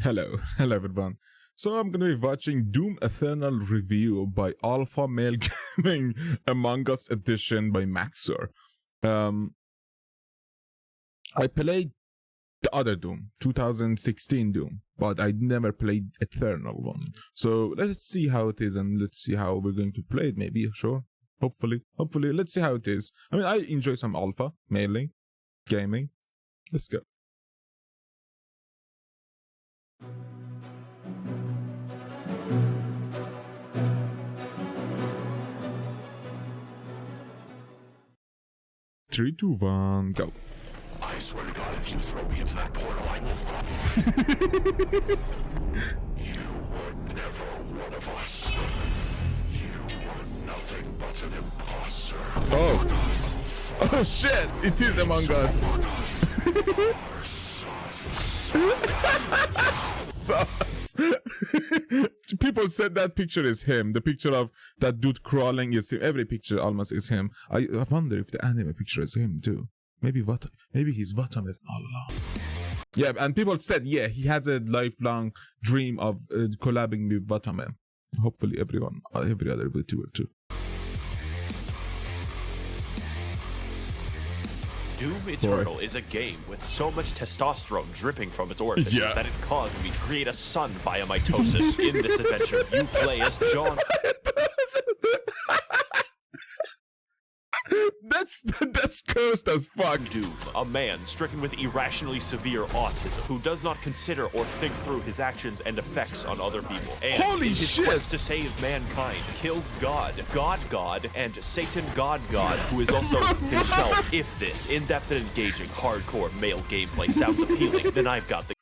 Hello everyone. So I'm gonna be watching Doom Eternal review by Alpha Male Gaming Among Us Edition by Maxer. I played the other Doom, 2016 Doom, but I never played Eternal one. So let's see how it is and let's see how we're going to play it. Maybe, sure. Hopefully, let's see how it is. I mean, I enjoy some Alpha Male Gaming. Let's go. Three, two, one, go. I swear to God, if you throw me into that portal, I will fuck you were never one of us. You were nothing but an imposter. Oh shit! It is Among Us. Sus. People said that picture is him. The picture of that dude crawling is him. Every picture almost is him. I wonder if the anime picture is him too. Maybe he's Vtuber all along. Yeah, and people said, yeah, he has a lifelong dream of collabing with Vtuber. Hopefully every other Vtuber too. Doom Eternal is a game with so much testosterone dripping from its orifices that it caused me to create a son via mitosis. In this adventure, you play as John. That's cursed as fuck. Doom, a man stricken with irrationally severe autism who does not consider or think through his actions and effects on other people. And Holy in his shit! quest to save mankind, kills God, and Satan God, who is also himself. If this in-depth and engaging, hardcore male gameplay sounds appealing, then I've got the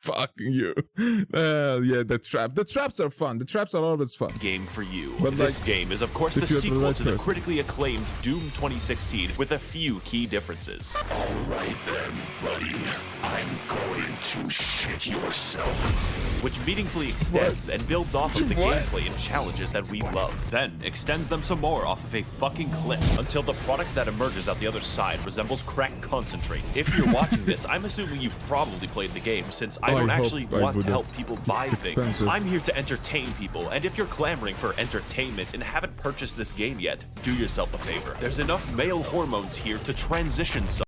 fucking you. Yeah, the traps are fun. The traps are always fun. Game for you. But this game is of course the sequel to the person. critically acclaimed Doom 2016 with a few key differences. Alright then, buddy. I'm going to shit yourself. Which meaningfully extends and builds off of the What? gameplay and challenges that we love. Then extends them some more off of a fucking cliff until the product that emerges out the other side resembles crack concentrate. If you're watching this, I'm assuming you've probably played the game since I don't actually want to help people buy things. Expensive. I'm here to entertain people, and if you're clamoring for entertainment and haven't purchased this game yet, do yourself a favor. There's enough male hormones here to transition some.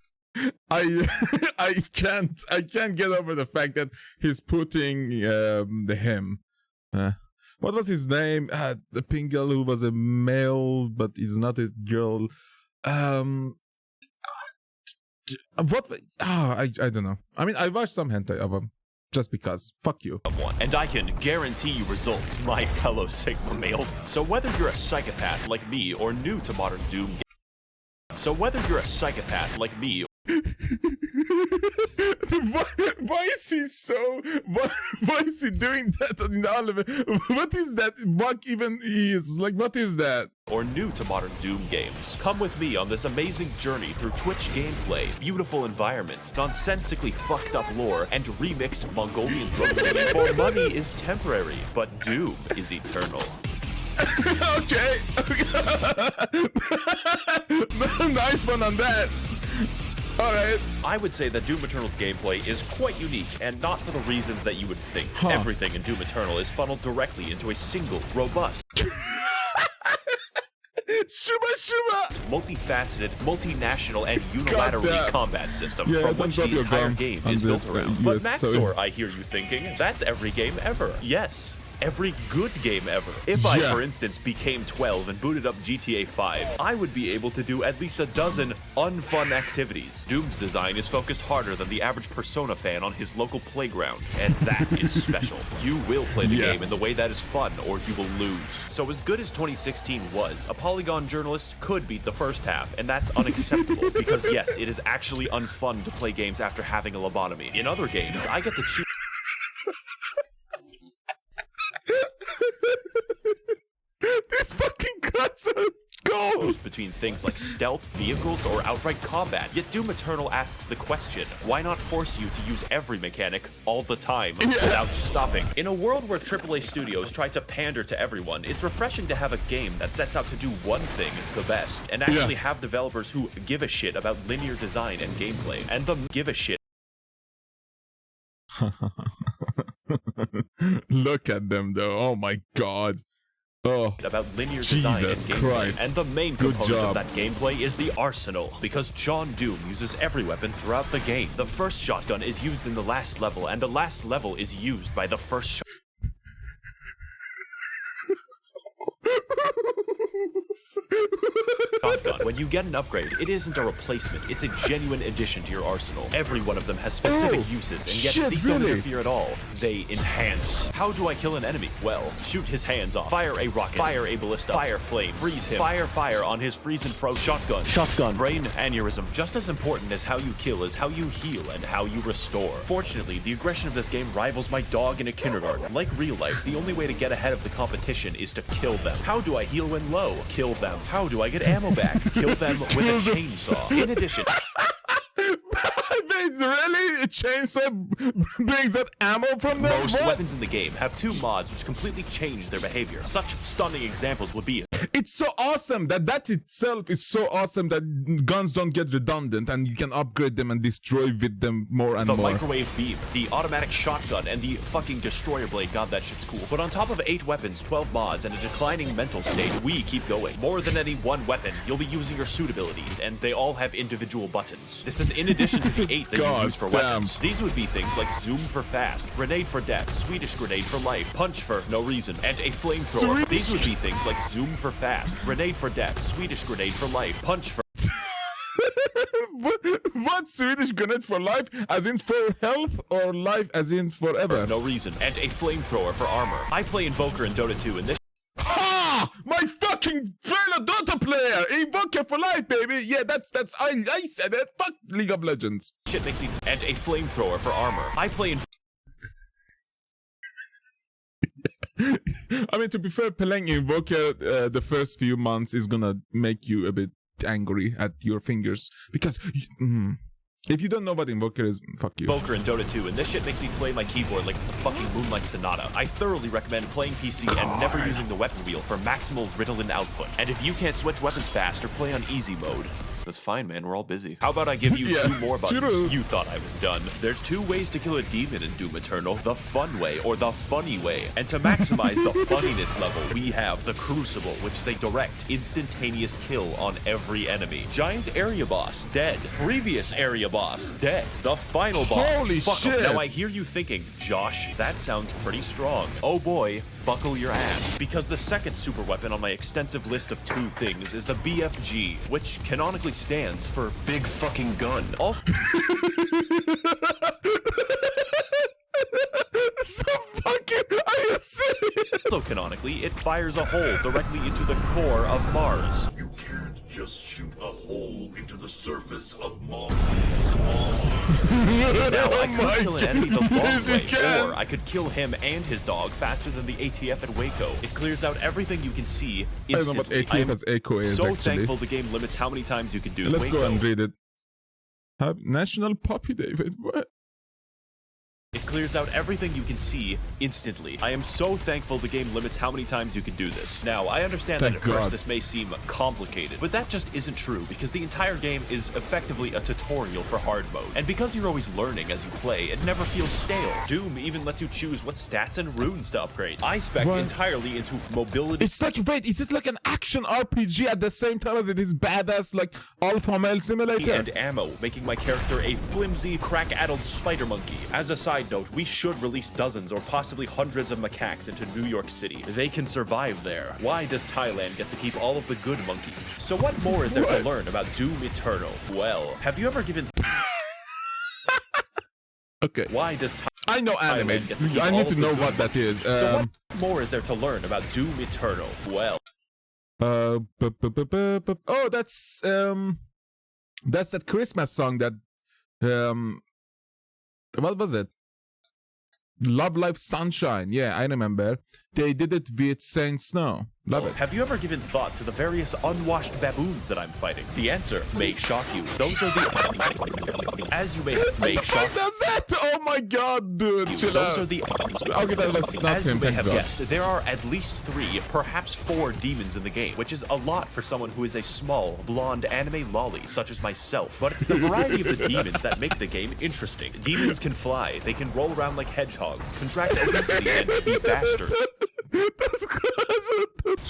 I can't get over the fact that he's putting the him. What was his name? The pink girl who was a male but is not a girl. What? I don't know. I mean, I watched some hentai of him just because. Fuck you. And I can guarantee you results, my fellow Sigma males. So whether you're a psychopath like me or new to modern Doom why is he so? Why is he doing that in all of it? What is that bug even is? Like, what is that? Or new to modern Doom games, come with me on this amazing journey through Twitch gameplay, beautiful environments, nonsensically fucked up lore, and remixed Mongolian drum singing. For money is temporary, but Doom is eternal. Okay. Nice one on that. Alright. I would say that Doom Eternal's gameplay is quite unique, and not for the reasons that you would think. Everything in Doom Eternal is funneled directly into a single, robust, multifaceted, multinational, and unilaterally combat system from which the entire game is built around. But Maxor, I hear you thinking, that's every game ever. Yes. Every good game ever. If I, for instance, became 12 and booted up GTA 5, I would be able to do at least a dozen unfun activities. Doom's design is focused harder than the average Persona fan on his local playground, and that is special. You will play the game in the way that is fun, or you will lose. So as good as 2016 was, a Polygon journalist could beat the first half, and that's unacceptable, because yes, it is actually unfun to play games after having a lobotomy. In other games, I get to choose These fucking cuts are gold! Between things like stealth, vehicles, or outright combat. Yet Doom Eternal asks the question, why not force you to use every mechanic all the time without stopping? In a world where AAA studios try to pander to everyone, it's refreshing to have a game that sets out to do one thing the best, and actually have developers who give a shit about linear design and gameplay, and give a shit Look at them though. Oh my god. Oh, about linear design and gameplay, Christ. and the main component of that gameplay is the arsenal, because John Doom uses every weapon throughout the game. The first shotgun is used in the last level, and the last level is used by the first shotgun. When you get an upgrade, it isn't a replacement, it's a genuine addition to your arsenal. Every one of them has specific uses, and yet these don't interfere at all. They enhance. How do I kill an enemy? Well, shoot his hands off, fire a rocket, fire a ballista, fire flame, freeze him, fire on his freeze and froze shotgun, brain aneurysm. Just as important as how you kill is how you heal and how you restore. Fortunately, the aggression of this game rivals my dog in a kindergarten. Like real life, the only way to get ahead of the competition is to kill them. How do I heal when low? Kill them. How do I get ammo back? Kill them with a chainsaw. In addition... Really? A chainsaw brings out ammo from them? Most weapons in the game have 2 mods which completely change their behavior. Such stunning examples would be... It's so awesome that itself is so awesome that guns don't get redundant and you can upgrade them and destroy with them more and more. The microwave beam, the automatic shotgun, and the fucking destroyer blade. God, that shit's cool. But on top of 8 weapons, 12 mods, and a declining mental state, we keep going. More than any one weapon, you'll be using your suit abilities, and they all have individual buttons. This is in addition to the 8 that you use for weapons. These would be things like zoom for fast, grenade for death, Swedish grenade for life, punch for no reason, and a flamethrower. These would be things like zoom for fast, grenade for death, Swedish grenade for life, punch for... What? Swedish grenade for life? As in for health, or life as in forever? No reason. And a flamethrower for armor. I play Invoker in Dota 2, and this... Ha! My fucking fellow Dota player! Invoker for life, baby! Yeah, that's I said it. Fuck League of Legends. Shit makes me... And a flamethrower for armor. I play in... I mean, to be fair, playing Invoker the first few months is gonna make you a bit angry at your fingers. Because... if you don't know what Invoker is, fuck you. Invoker in Dota 2, and this shit makes me play my keyboard like it's a fucking Moonlight Sonata. I thoroughly recommend playing PC and never using the weapon wheel for maximal Ritalin output. And if you can't switch weapons fast or play on easy mode, that's fine, man, we're all busy. How about I give you 2 more buttons? True. You thought I was done. There's 2 ways to kill a demon in Doom Eternal, the fun way or the funny way. And to maximize the funniness level, we have the Crucible, which is a direct, instantaneous kill on every enemy. Giant area boss, dead. Previous area boss, dead. The final boss. Holy shit. Now I hear you thinking, Josh, that sounds pretty strong. Oh boy, buckle your ass. Because the second super weapon on my extensive list of 2 things is the BFG, which canonically stands for Big Fucking Gun. Also... So fucking... Are you serious? Also canonically, it fires a hole directly into the core of Mars. You can't just shoot a hole into the surface of Mars. Now, I could kill an enemy the long way, or I could kill him and his dog faster than the ATF at Waco. It clears out everything you can see instantly. I don't know what ATF as Echo is, so actually. thankful the game limits how many times you can do Let's Waco. go and read it. National Puppy Day. Wait, what? It clears out everything you can see instantly. I am so thankful the game limits how many times you can do this. Now, I understand that at first this may seem complicated, but that just isn't true because the entire game is effectively a tutorial for hard mode. And because you're always learning as you play, it never feels stale. Doom even lets you choose what stats and runes to upgrade. I spec entirely into mobility. It's like, wait, is it like an action RPG at the same time as it is badass like Alpha Male Simulator? And ammo, making my character a flimsy, crack-addled spider monkey. As a side note, we should release dozens or possibly hundreds of macaques into New York City. They can survive there. Why does Thailand get to keep all of the good monkeys? So what more is there to learn about Doom Eternal? Well, have you ever given... Okay. Why does I know anime. I need to know what that is. So what more is there to learn about Doom Eternal? Well... Oh, that's that Christmas song that... what was it? Love Life Sunshine. Yeah, I remember. they did it with Saint Snow. Love it. Have you ever given thought to the various unwashed baboons that I'm fighting? The answer may shock you. Those are the... As you may shock... That's that? Oh my god, dude. Chill Those out. are the... Okay, that's not As him, you may thank have God. guessed, there are at least 3, perhaps 4 demons in the game, which is a lot for someone who is a small, blonde anime lolly, such as myself. But it's the variety of the demons that make the game interesting. Demons can fly, they can roll around like hedgehogs, contract obesity, and be faster. That's good.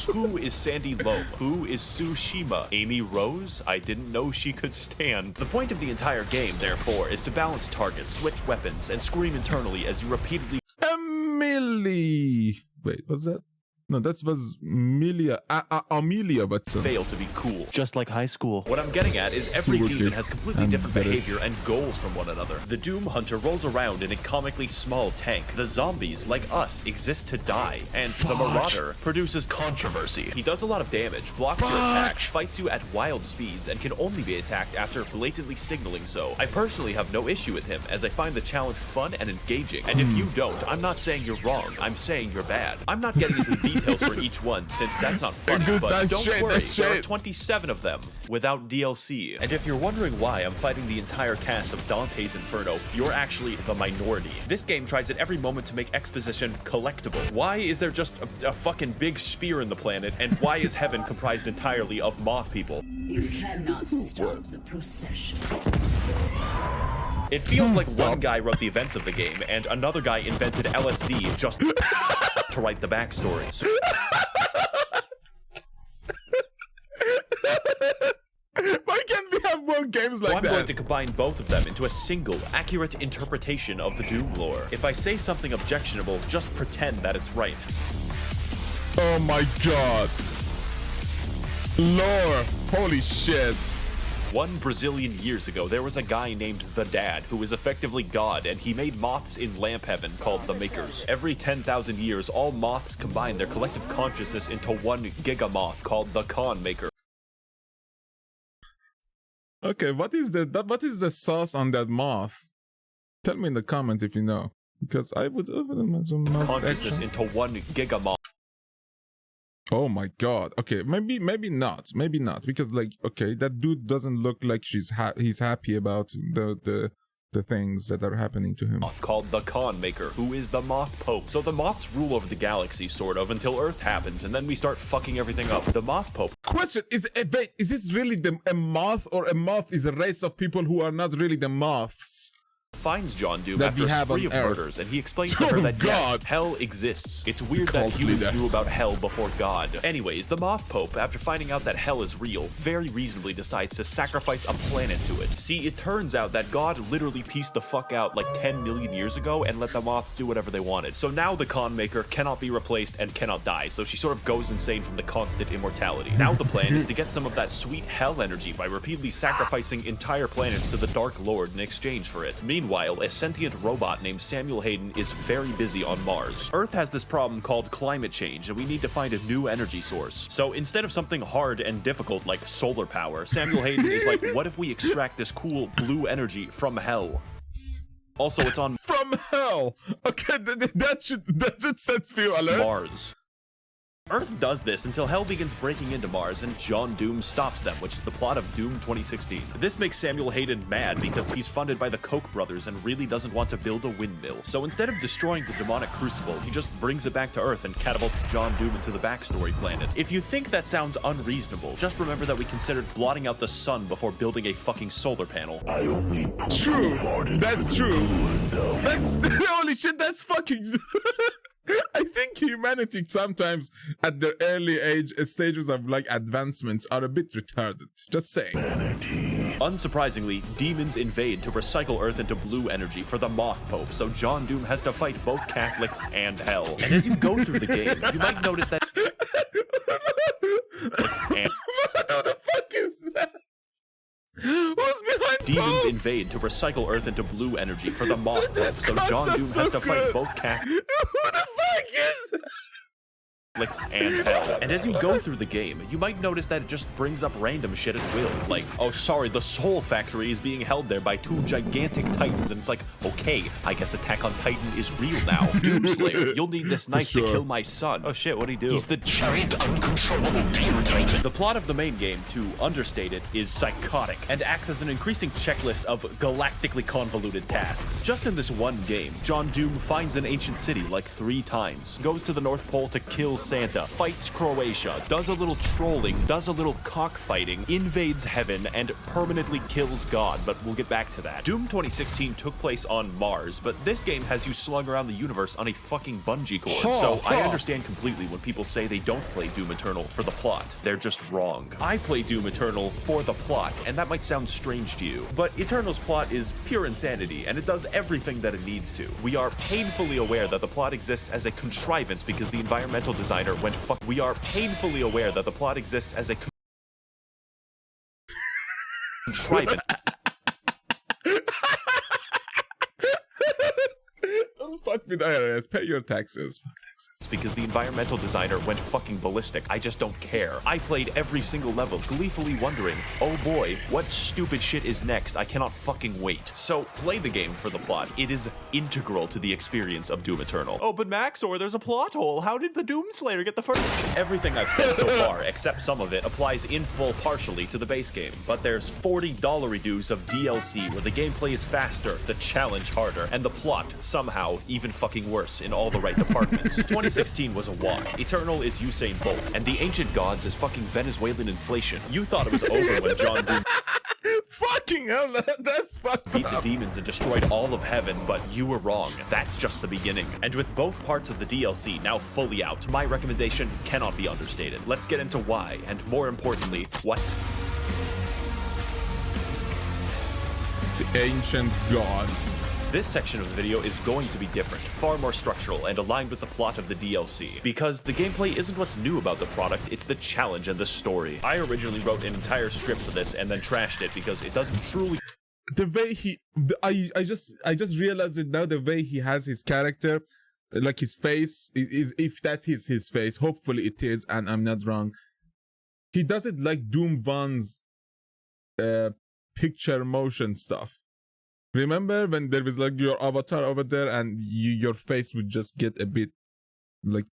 Who is Sandy Loam? Who is Tsushima? Amy Rose? I didn't know she could stand. The point of the entire game, therefore, is to balance targets, switch weapons, and scream internally as you repeatedly... Emily. Wait, what's that? No, that was Amelia, but fail to be cool. Just like high school. What I'm getting at is every demon has completely different behavior and goals from one another. The Doom Hunter rolls around in a comically small tank. The zombies, like us, exist to die. And the Marauder produces controversy. He does a lot of damage, blocks your attacks, fights you at wild speeds, and can only be attacked after blatantly signaling so. I personally have no issue with him, as I find the challenge fun and engaging. And if you don't, I'm not saying you're wrong, I'm saying you're bad. I'm not getting into the details for each one, since that's not funny, but don't worry, there are 27 of them without DLC. And if you're wondering why I'm fighting the entire cast of Dante's Inferno, you're actually the minority. This game tries at every moment to make exposition collectible. Why is there just a fucking big spear in the planet, and why is heaven comprised entirely of moth people? You cannot stop the procession. It feels like one guy wrote the events of the game, and another guy invented LSD just to write the backstory. So why can't we have more games like I'm that? going to combine both of them into a single, accurate interpretation of the Doom lore. If I say something objectionable, just pretend that it's right. Oh my god. Lore. Holy shit. One Brazilian years ago, there was a guy named The Dad who was effectively God, and he made moths in lamp heaven called the Makers. Every 10,000 years, all moths combine their collective consciousness into one gigamoth called the Con Maker. Okay, what is the sauce on that moth? Tell me in the comment if you know, because I would open some consciousness into one gigamoth. Oh my god. Okay, maybe not, because like, okay, that dude doesn't look like he's happy about the things that are happening to him. Called the Con Maker, who is the Moth Pope. So the moths rule over the galaxy, sort of, until Earth happens, and then we start fucking everything up. The Moth Pope. Question is, wait, is this really a moth, or a moth is a race of people who are not really the moths? Finds John Doom after a spree of murders, and he explains to her that yes, hell exists. It's weird that humans knew about hell before God. Anyways, the Moth Pope, after finding out that hell is real, very reasonably decides to sacrifice a planet to it. See, it turns out that God literally pieced the fuck out like 10 million years ago and let the moths do whatever they wanted. So now the Con Maker cannot be replaced and cannot die, so she sort of goes insane from the constant immortality. Now the plan is to get some of that sweet hell energy by repeatedly sacrificing entire planets to the Dark Lord in exchange for it. Meanwhile, a sentient robot named Samuel Hayden is very busy on Mars. Earth has this problem called climate change, and we need to find a new energy source. So instead of something hard and difficult like solar power, Samuel Hayden is like, what if we extract this cool blue energy from hell? Also, it's on from hell. Okay, that should set few alerts. Mars. Earth does this until Hell begins breaking into Mars and John Doom stops them, which is the plot of Doom 2016. This makes Samuel Hayden mad because he's funded by the Koch brothers and really doesn't want to build a windmill. So instead of destroying the demonic crucible, he just brings it back to Earth and catapults John Doom into the backstory planet. If you think that sounds unreasonable, just remember that we considered blotting out the sun before building a fucking solar panel. True. That's true. That's holy shit, that's fucking I think humanity sometimes at the early stages of like advancements are a bit retarded. Just saying. Unsurprisingly, demons invade to recycle Earth into blue energy for the Moth Pope, so John Doom has to fight both Catholics and hell. And as you go through the game, you might notice that what the fuck is that? Who's behind demons Pope? invade to recycle Earth into blue energy for the Moth Pope, so John Doom has to fight both Catholics. Who the fuck is and hell. And as you go through the game, you might notice that it just brings up random shit at will. Like, oh sorry, the Soul Factory is being held there by 2 gigantic titans. And it's like, okay, I guess Attack on Titan is real now. Doomslayer, you'll need this knife to kill my son. Oh shit, what'd he do? He's the giant uncontrollable demon titan. The plot of the main game, to understate it, is psychotic and acts as an increasing checklist of galactically convoluted tasks. Just in this one game, John Doom finds an ancient city like 3 times, goes to the North Pole to kill Santa, fights Croatia, does a little trolling, does a little cockfighting, invades heaven, and permanently kills God, but we'll get back to that. Doom 2016 took place on Mars, but this game has you slung around the universe on a fucking bungee cord, so I understand completely when people say they don't play Doom Eternal for the plot. They're just wrong. I play Doom Eternal for the plot, and that might sound strange to you, but Eternal's plot is pure insanity, and it does everything that it needs to. We are painfully aware that the plot exists as a contrivance because the environmental designer went fuck. We are painfully aware that the plot exists as a contrivance. Fuck with IRS, pay your taxes. Fuck taxes. Because the environmental designer went fucking ballistic. I just don't care. I played every single level, gleefully wondering, oh boy, what stupid shit is next? I cannot fucking wait. So play the game for the plot. It is integral to the experience of Doom Eternal. Oh, but Maxor, there's a plot hole. How did the Doomslayer get the first? Everything I've said so far, except some of it, applies in full partially to the base game. But there's $40 redos of DLC where the gameplay is faster, the challenge harder, and the plot, somehow, even fucking worse in all the right departments. 2016 was a wash. Eternal is Usain Bolt, and the ancient gods is fucking Venezuelan inflation. You thought it was over when John Doom fucking hell, that's fucked beat up. the demons and destroyed all of heaven, but you were wrong. That's just the beginning. And with both parts of the DLC now fully out, my recommendation cannot be understated. Let's get into why, and more importantly, what the ancient gods. This section of the video is going to be different, far more structural, and aligned with the plot of the DLC. Because the gameplay isn't what's new about the product, it's the challenge and the story. I originally wrote an entire script for this and then trashed it because it doesn't truly... The way he... I just realized it now, the way he has his character, like his face, is if that is his face, hopefully it is, and I'm not wrong. He does it like Doom 1's picture motion stuff. Remember when there was like your avatar over there and your face would just get a bit like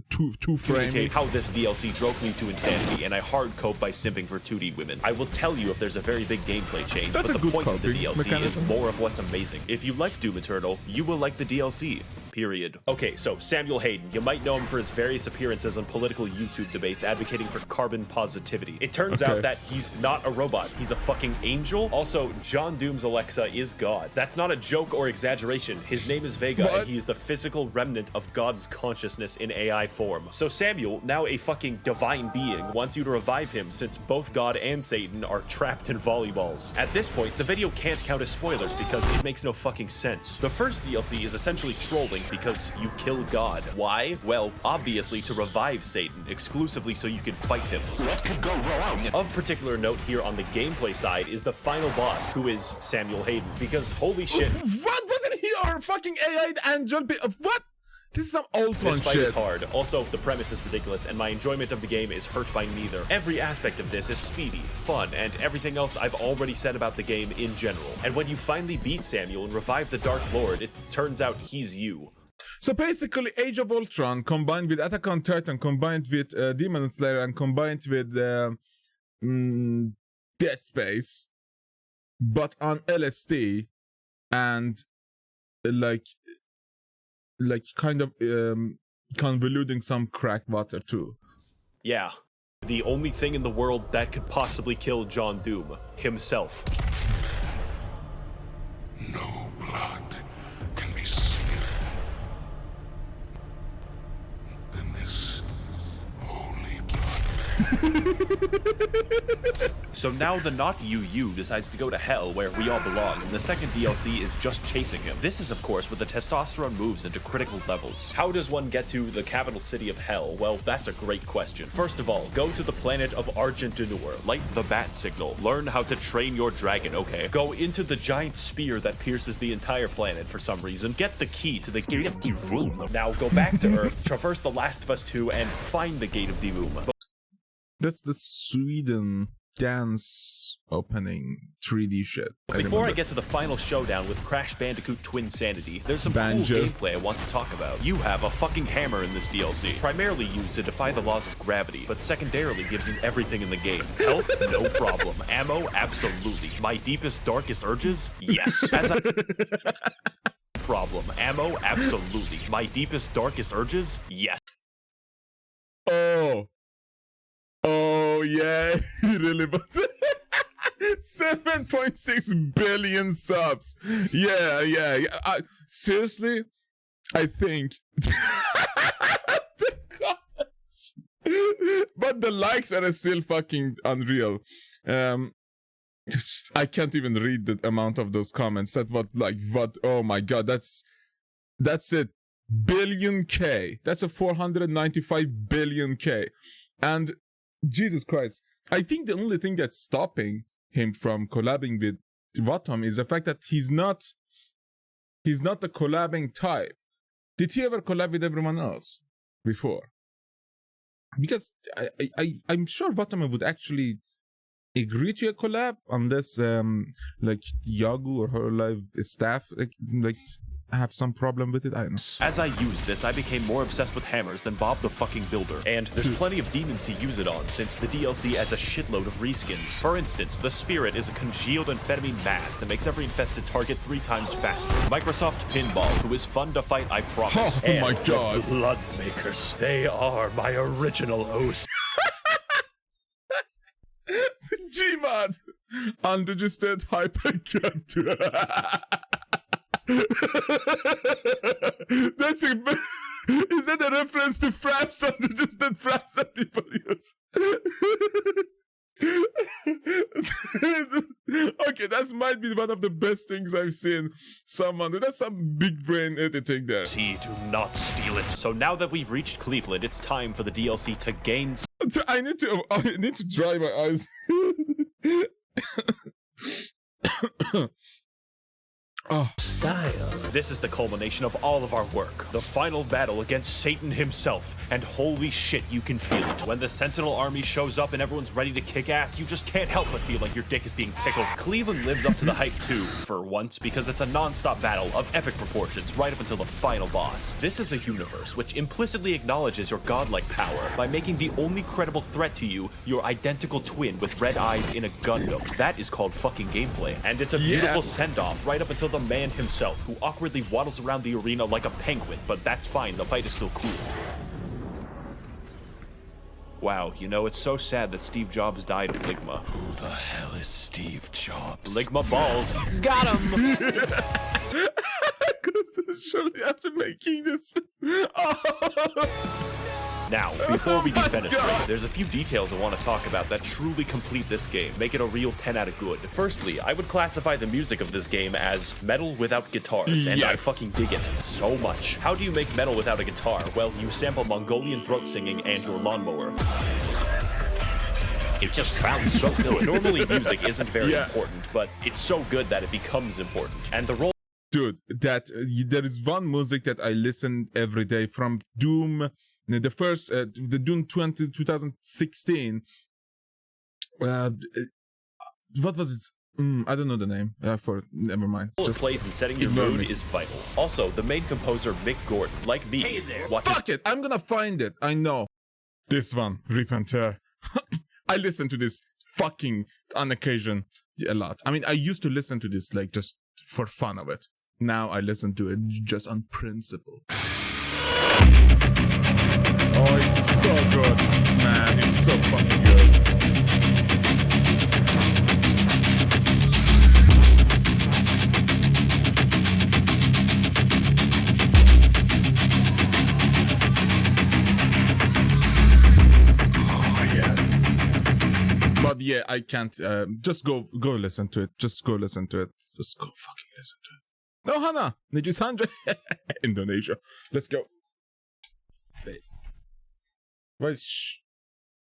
two frame. How this DLC drove me to insanity, and I hard cope by simping for 2D women. I will tell you if there's a very big gameplay change, but the point of the DLC is more of what's amazing. If you like Doom Eternal, you will like the DLC. Period. Okay, so Samuel Hayden, you might know him for his various appearances on political YouTube debates advocating for carbon positivity. It turns out that he's not a robot, he's a fucking angel. Also, John Doom's Alexa is God. That's not a joke or exaggeration. His name is Vega, and he's the physical remnant of God's consciousness in AI form. So Samuel, now a fucking divine being, wants you to revive him since both God and Satan are trapped in volleyballs. At this point, the video can't count as spoilers because it makes no fucking sense. The first DLC is essentially trolling because you kill God. Why? Well, obviously to revive Satan, exclusively so you can fight him. What could go wrong? Of particular note here on the gameplay side is the final boss, who is Samuel Hayden, because holy shit. What? Wasn't he our fucking AI angel? What? This is some Ultron shit. This fight is hard. Also, the premise is ridiculous, and my enjoyment of the game is hurt by neither. Every aspect of this is speedy, fun, and everything else I've already said about the game in general. And when you finally beat Samuel and revive the Dark Lord, it turns out he's you. So basically, Age of Ultron combined with Attack on Titan, combined with Demon Slayer, and combined with Dead Space, but on LSD, and like kind of convoluting some crack water too. Yeah, the only thing in the world that could possibly kill John Doom, himself. No blood can be smeared in this holy blood. So now the not you decides to go to hell where we all belong, and the second DLC is just chasing him. This is of course where the testosterone moves into critical levels. How does one get to the capital city of hell? Well, that's a great question. First of all, go to the planet of Argentinur, light the bat signal, learn how to train your dragon, okay? Go into the giant spear that pierces the entire planet for some reason, get the key to the gate of Doom. Now go back to Earth, traverse the Last of Us 2, and find the gate of Doom. That's the Sweden dance opening 3D shit. Before I get to the final showdown with Crash Bandicoot Twin Sanity, there's some cool gameplay I want to talk about. You have a fucking hammer in this DLC, primarily used to defy the laws of gravity, but secondarily gives you everything in the game. Health, no problem. Ammo, absolutely. My deepest, darkest urges? Yes. Problem. Ammo, absolutely. My deepest, darkest urges? Yes. Oh yeah, he really was. 7.6 billion subs. Yeah. Seriously, I think. The comments. But the likes are still fucking unreal. I can't even read the amount of those comments. Oh my god, that's it. Billion K. That's a 495 billion K. And Jesus Christ, I think the only thing that's stopping him from collabing with Vatom is the fact that he's not the collabing type. Did he ever collab with everyone else before? Because I'm sure Vatom would actually agree to a collab unless like Yagu or Hololive staff like have some problem with it. I don't know. As I used this, I became more obsessed with hammers than Bob the fucking Builder. And there's plenty of demons to use it on, since the DLC adds a shitload of reskins. For instance, the Spirit is a congealed amphetamine mass that makes every infested target 3 times faster. Microsoft Pinball, who is fun to fight, I promise. Oh my god. The Bloodmakers. They are my original hosts. Gmod! Unregistered hypercut. Is that a reference to fraps? Unregistered fraps that people use? Okay, that might be one of the best things I've seen. That's some big brain editing there. See, do not steal it. So now that we've reached Cleveland, it's time for the DLC to gain. I need to dry my eyes. Style. This is the culmination of all of our work. The final battle against Satan himself. And holy shit, you can feel it. When the Sentinel army shows up and everyone's ready to kick ass, you just can't help but feel like your dick is being tickled. Cleveland lives up to the hype too, for once, because it's a non-stop battle of epic proportions right up until the final boss. This is a universe which implicitly acknowledges your godlike power by making the only credible threat to you your identical twin with red eyes in a Gundam. That is called fucking gameplay. And it's a beautiful send-off right up until the man himself, who awkwardly waddles around the arena like a penguin, but that's fine, the fight is still cool. Wow, you know, it's so sad that Steve Jobs died of Ligma. Who the hell is Steve Jobs? Ligma balls. Got him! Surely after making this... Now, before we defenestrate, there's a few details I want to talk about that truly complete this game, make it a real 10 out of good. Firstly, I would classify the music of this game as metal without guitars, and I fucking dig it so much. How do you make metal without a guitar? Well, you sample Mongolian throat singing and your lawnmower. It just sounds so good. Normally, music isn't very important, but it's so good that it becomes important. And the role... Dude, there is one music that I listen every day from Doom... The first, the Doom 2016. What was it? I don't know the name. Never mind. Just plays in setting your mood is vital. Also, the main composer Mick Gordon, like me, hey there. Fuck it! I'm gonna find it. I know. This one, Rip and Tear. I listen to this fucking on occasion a lot. I mean, I used to listen to this like just for fun of it. Now I listen to it just on principle. Oh, it's so good, man. It's so fucking good. Oh, yes. But But yeah, I can't. Just go listen to it. Just go listen to it. Just go fucking listen to it. No, Hana. Niji Sandra. Indonesia. Let's go. Wait. Where's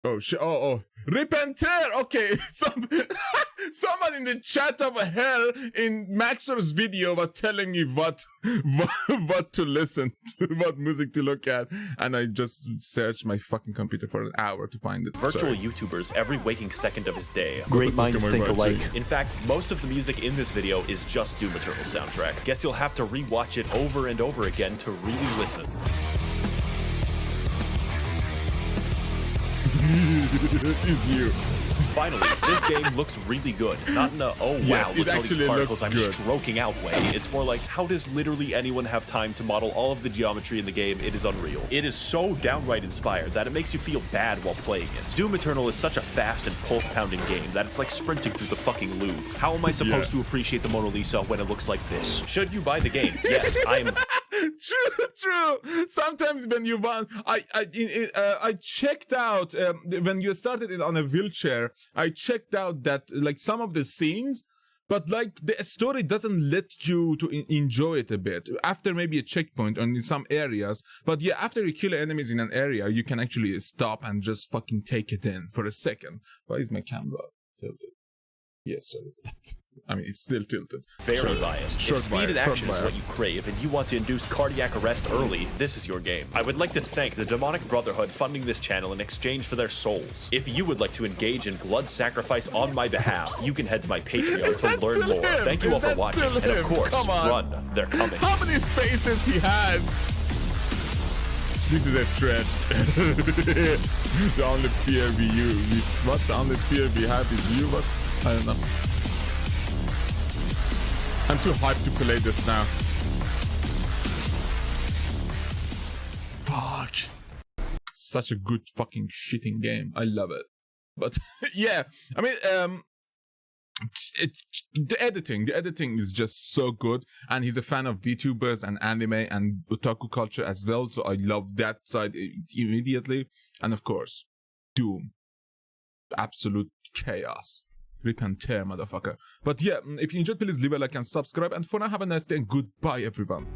oh, Repenter. Okay, someone in the chat of hell in Maxor's video was telling me what to listen to, what music to look at, and I just searched my fucking computer for an hour to find it. Virtual YouTubers every waking second of his day. Great minds think alike. In fact, most of the music in this video is just Doom Eternal soundtrack. Guess you'll have to rewatch it over and over again to really listen. It's you. Finally, this game looks really good. Not in a, oh wow, yes, look at all these particles I'm good. stroking out way. It's more like, how does literally anyone have time to model all of the geometry in the game? It is unreal. It is so downright inspired that it makes you feel bad while playing it. Doom Eternal is such a fast and pulse-pounding game that it's like sprinting through the fucking Louvre. How am I supposed to appreciate the Mona Lisa when it looks like this? Should you buy the game? Yes, I am... True. Sometimes when you want, I checked out when you started it on a wheelchair. I checked out that like some of the scenes, but like the story doesn't let you to enjoy it a bit after maybe a checkpoint or in some areas. But yeah, after you kill enemies in an area, you can actually stop and just fucking take it in for a second. Why is my camera tilted? Yes, sorry for that. I mean, it's still tilted. Very biased. If speed and action is what you crave and you want to induce cardiac arrest early, this is your game. I would like to thank the Demonic Brotherhood funding this channel in exchange for their souls. If you would like to engage in blood sacrifice on my behalf, you can head to my Patreon to learn more. Thank you all for watching, and of course, run, they're coming. How many faces he has? This is a threat. The only fear what the only fear we have is you, but I don't know. I'm too hyped to play this now. Fuck. Such a good fucking shitting game. I love it. But yeah, I mean, the editing is just so good, and he's a fan of VTubers and anime and otaku culture as well, so I love that side immediately. And of course, Doom. Absolute chaos. Rip and tear, motherfucker. But yeah, if you enjoyed, please leave a like and subscribe, and for now, have a nice day and goodbye, everyone.